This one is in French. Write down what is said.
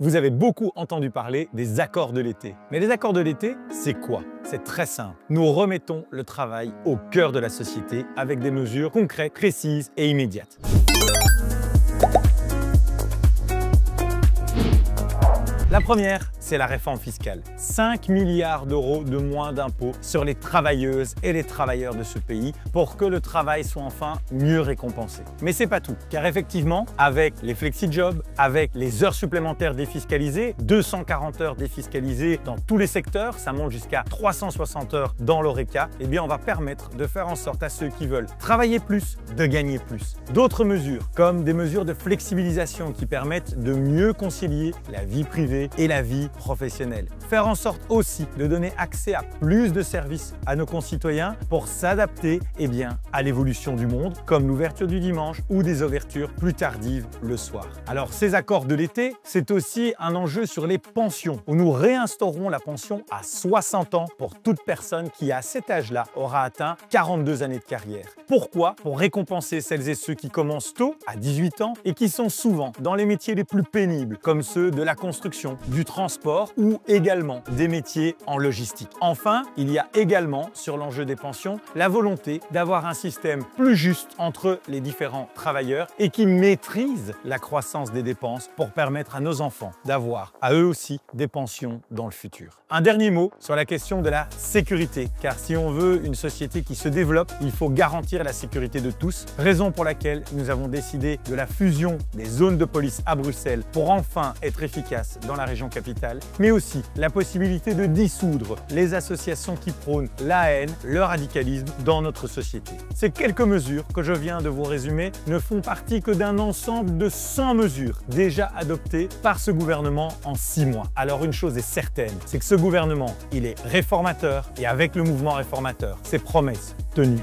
Vous avez beaucoup entendu parler des accords de l'été. Mais les accords de l'été, c'est quoi? C'est très simple. Nous remettons le travail au cœur de la société avec des mesures concrètes, précises et immédiates. La première, c'est la réforme fiscale. 5 milliards d'euros de moins d'impôts sur les travailleuses et les travailleurs de ce pays pour que le travail soit enfin mieux récompensé. Mais c'est pas tout, car effectivement, avec les flexi-jobs, avec les heures supplémentaires défiscalisées, 240 heures défiscalisées dans tous les secteurs, ça monte jusqu'à 360 heures dans l'ORECA, eh bien on va permettre de faire en sorte à ceux qui veulent travailler plus, de gagner plus. D'autres mesures, comme des mesures de flexibilisation qui permettent de mieux concilier la vie privée et la vie professionnelle. Faire en sorte aussi de donner accès à plus de services à nos concitoyens pour s'adapter à l'évolution du monde, comme l'ouverture du dimanche ou des ouvertures plus tardives le soir. Alors ces accords de l'été, c'est aussi un enjeu sur les pensions, où nous réinstaurons la pension à 60 ans pour toute personne qui à cet âge-là aura atteint 42 années de carrière. Pourquoi? Pour récompenser celles et ceux qui commencent tôt, à 18 ans, et qui sont souvent dans les métiers les plus pénibles, comme ceux de la construction, du transport ou également des métiers en logistique. Enfin, il y a également, sur l'enjeu des pensions, la volonté d'avoir un système plus juste entre les différents travailleurs et qui maîtrise la croissance des dépenses pour permettre à nos enfants d'avoir à eux aussi des pensions dans le futur. Un dernier mot sur la question de la sécurité, car si on veut une société qui se développe, il faut garantir la sécurité de tous, raison pour laquelle nous avons décidé de la fusion des zones de police à Bruxelles pour enfin être efficace dans la région capitale, mais aussi la possibilité de dissoudre les associations qui prônent la haine, le radicalisme dans notre société. Ces quelques mesures que je viens de vous résumer ne font partie que d'un ensemble de 100 mesures déjà adoptées par ce gouvernement en 6 mois. Alors une chose est certaine, c'est que ce gouvernement, il est réformateur et avec le mouvement réformateur, ses promesses tenues.